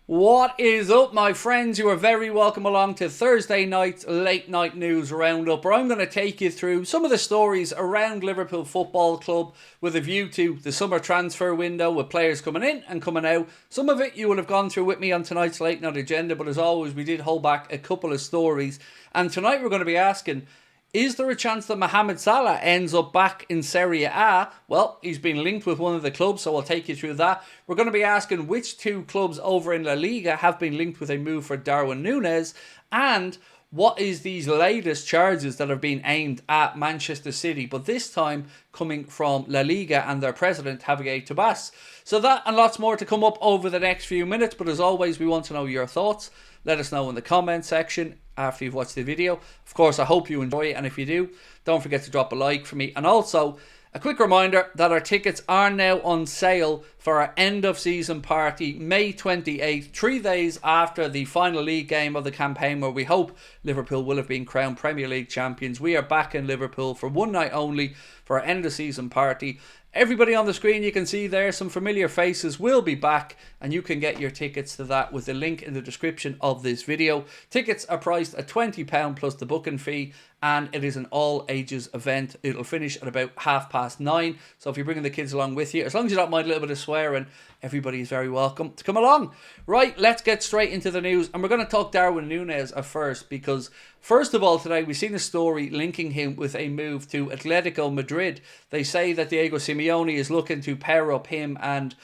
What is up, my friends? You are very welcome along to Thursday night's late night news roundup, where I'm going to take you through some of the stories around Liverpool Football Club with a view to the summer transfer window with players coming in and coming out. Some of it you will have gone through with me on tonight's late night agenda, but as always, we did hold back a couple of stories. And tonight we're going to be asking, is there a chance that Mohamed Salah ends up back in Serie A? Well, he's been linked with one of the clubs, so I'll take you through that. We're going to be asking which two clubs over in La Liga have been linked with a move for Darwin Nunez, and what is these latest charges that have been aimed at Manchester City, but this time coming from La Liga and their president, Javier Tebas. So that and lots more to come up over the next few minutes, but as always, we want to know your thoughts. Let us know in the comment section after you've watched the video. Of course, I hope you enjoy it, and if you do, don't forget to drop a like for me. And also, a quick reminder that our tickets are now on sale for our end of season party, May 28th, 3 days after the final league game of the campaign, where we hope Liverpool will have been crowned Premier League champions. We are back in Liverpool for one night only for our end of season party. Everybody on the screen you can see there, some familiar faces will be back, and you can get your tickets to that with the link in the description of this video. Tickets are priced at £20 plus the booking fee, and it is an all ages event. It'll finish at about 9:30, so if you're bringing the kids along with you, as long as you don't mind a little bit of swearing, everybody is very welcome to come along. Right, let's get straight into the news, and we're going to talk Darwin Nunez at first, because first of all today we've seen a story linking him with a move to Atletico Madrid. They say that Diego Simeone is looking to pair up him and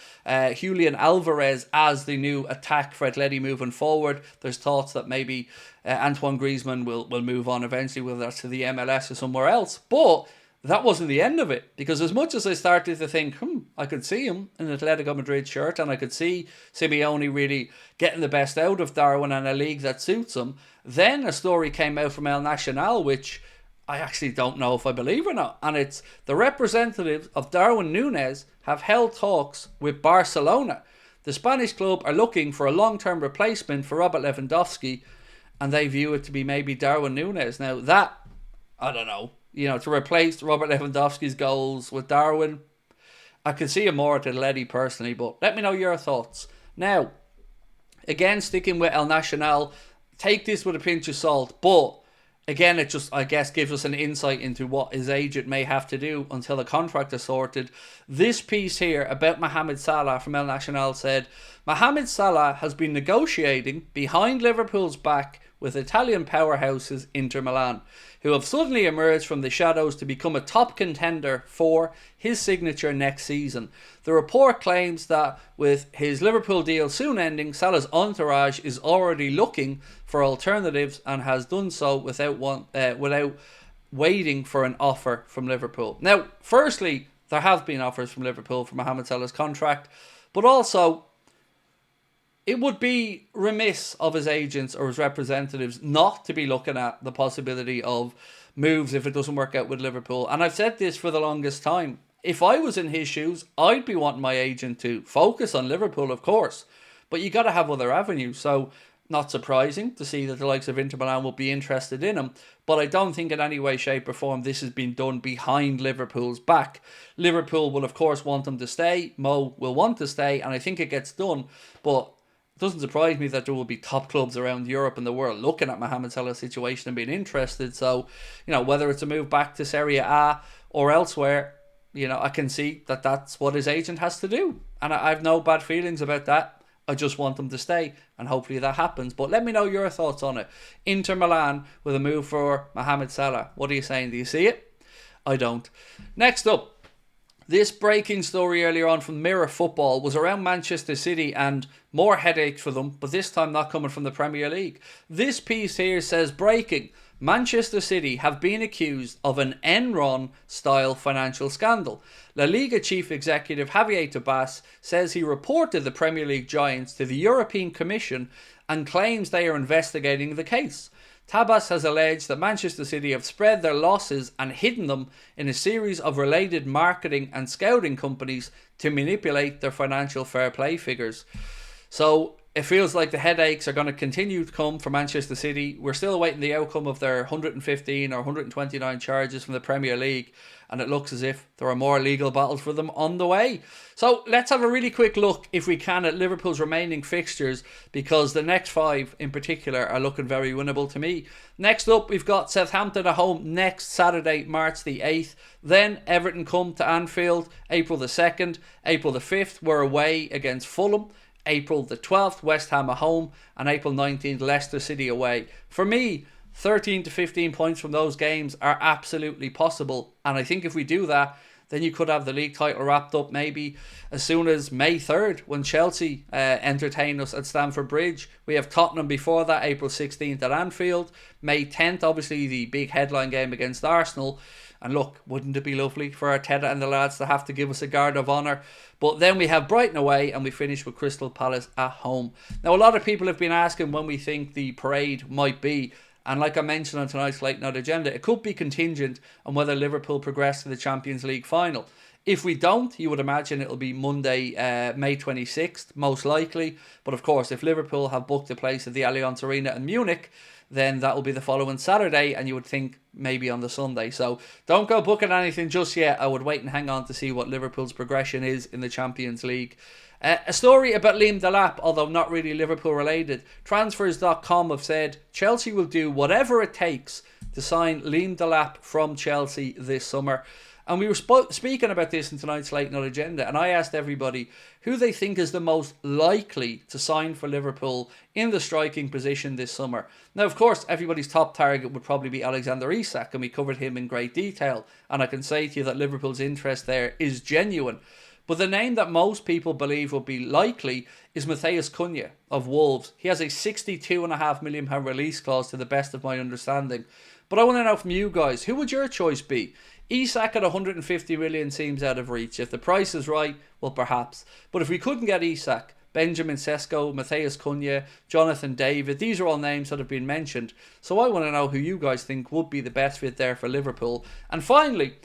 Julian Alvarez as the new attack for Atleti moving forward. There's thoughts that maybe Antoine Griezmann will move on eventually, whether that's to the MLS or somewhere else. But that wasn't the end of it, because as much as I started to think, I could see him in an Atletico Madrid shirt, and I could see Simeone really getting the best out of Darwin and a league that suits him, then a story came out from El Nacional, which I actually don't know if I believe or not, and it's the representatives of Darwin Nunez have held talks with Barcelona. The Spanish club are looking for a long-term replacement for Robert Lewandowski, and they view it to be maybe Darwin Nunez. Now that, I don't know, to replace Robert Lewandowski's goals with Darwin, I could see him more at Atleti personally, but let me know your thoughts. Now, again, sticking with El Nacional, take this with a pinch of salt, but again, it just, I guess, gives us an insight into what his agent may have to do until the contract is sorted. This piece here about Mohamed Salah from El Nacional said, Mohamed Salah has been negotiating behind Liverpool's back with Italian powerhouses Inter Milan, who have suddenly emerged from the shadows to become a top contender for his signature next season. The report claims that with his Liverpool deal soon ending, Salah's entourage is already looking for alternatives and has done so without waiting for an offer from Liverpool. Now, firstly, there have been offers from Liverpool for Mohamed Salah's contract, but also it would be remiss of his agents or his representatives not to be looking at the possibility of moves if it doesn't work out with Liverpool. And I've said this for the longest time. If I was in his shoes, I'd be wanting my agent to focus on Liverpool, of course. But you got to have other avenues. So, not surprising to see that the likes of Inter Milan will be interested in him. But I don't think in any way, shape or form this has been done behind Liverpool's back. Liverpool will, of course, want him to stay. Mo will want to stay. And I think it gets done. But it doesn't surprise me that there will be top clubs around Europe and the world looking at Mohamed Salah's situation and being interested. So, whether it's a move back to Serie A or elsewhere, I can see that that's what his agent has to do. And I have no bad feelings about that. I just want them to stay, and hopefully that happens. But let me know your thoughts on it. Inter Milan with a move for Mohamed Salah. What are you saying? Do you see it? I don't. Next up, this breaking story earlier on from Mirror Football was around Manchester City and more headaches for them, but this time not coming from the Premier League. This piece here says, breaking, Manchester City have been accused of an Enron style financial scandal. La Liga chief executive Javier Tebas says he reported the Premier League giants to the European Commission and claims they are investigating the case. Tebas has alleged that Manchester City have spread their losses and hidden them in a series of related marketing and scouting companies to manipulate their financial fair play figures. So it feels like the headaches are going to continue to come for Manchester City. We're still awaiting the outcome of their 115 or 129 charges from the Premier League. and it looks as if there are more legal battles for them on the way. So let's have a really quick look, if we can, at Liverpool's remaining fixtures, because the next 5 in particular are looking very winnable to me. Next up, we've got Southampton at home next Saturday, March the 8th. Then Everton come to Anfield, April the 2nd. April the 5th, we're away against Fulham. April the 12th, West Ham at home. And April 19th, Leicester City away. For me, 13 to 15 points from those games are absolutely possible. And I think if we do that, then you could have the league title wrapped up maybe as soon as May 3rd when Chelsea entertain us at Stamford Bridge. We have Tottenham before that, April 16th at Anfield. May 10th, obviously the big headline game against Arsenal. And look, wouldn't it be lovely for Arteta and the lads to have to give us a guard of honour? But then we have Brighton away and we finish with Crystal Palace at home. Now, a lot of people have been asking when we think the parade might be. And like I mentioned on tonight's late night agenda, it could be contingent on whether Liverpool progress to the Champions League final. If we don't, you would imagine it'll be Monday, May 26th, most likely. But of course, if Liverpool have booked a place at the Allianz Arena in Munich, then that will be the following Saturday, and you would think maybe on the Sunday. So don't go booking anything just yet. I would wait and hang on to see what Liverpool's progression is in the Champions League. A story about Liam Delap, although not really Liverpool related. Transfers.com have said Chelsea will do whatever it takes to sign Liam Delap from Chelsea this summer. And we were speaking about this in tonight's late night agenda, and I asked everybody who they think is the most likely to sign for Liverpool in the striking position this summer. Now, of course, everybody's top target would probably be Alexander Isak, and we covered him in great detail. And I can say to you that Liverpool's interest there is genuine. But the name that most people believe would be likely is Matheus Cunha of Wolves. He has a £62.5 million release clause to the best of my understanding. But I want to know from you guys, who would your choice be? Isak at 150 million seems out of reach. If the price is right, well, perhaps. But if we couldn't get Isak, Benjamin Sesko, Matheus Cunha, Jonathan David, these are all names that have been mentioned. So I want to know who you guys think would be the best fit there for Liverpool. And finally,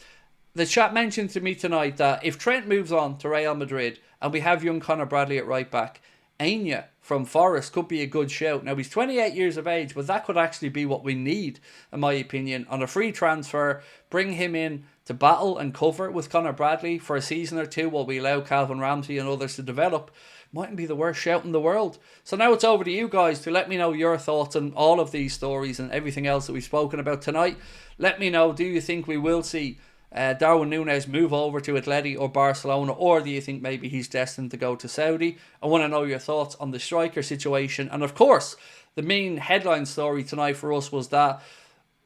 the chat mentioned to me tonight that if Trent moves on to Real Madrid and we have young Conor Bradley at right back, Enya from Forest could be a good shout. Now, he's 28 years of age, but that could actually be what we need, in my opinion. On a free transfer, bring him in to battle and cover with Conor Bradley for a season or two while we allow Calvin Ramsey and others to develop. Mightn't be the worst shout in the world. So now it's over to you guys to let me know your thoughts on all of these stories and everything else that we've spoken about tonight. Let me know, do you think we will see Darwin Nunez move over to Atleti or Barcelona, or do you think maybe he's destined to go to Saudi? I want to know your thoughts on the striker situation. And of course, the main headline story tonight for us was that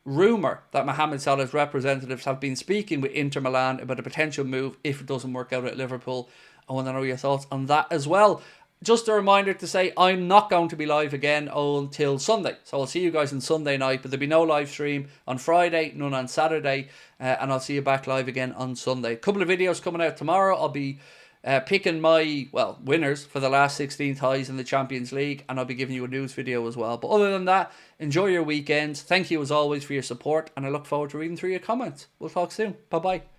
rumour that Mohamed Salah's representatives have been speaking with Inter Milan about a potential move if it doesn't work out at Liverpool. I want to know your thoughts on that as well. Just a reminder to say I'm not going to be live again until Sunday. So I'll see you guys on Sunday night, but there'll be no live stream on Friday, none on Saturday, and I'll see you back live again on Sunday. A couple of videos coming out tomorrow. I'll be picking my, winners for the last 16 ties in the Champions League, and I'll be giving you a news video as well. But other than that, enjoy your weekend. Thank you as always for your support, and I look forward to reading through your comments. We'll talk soon. Bye-bye.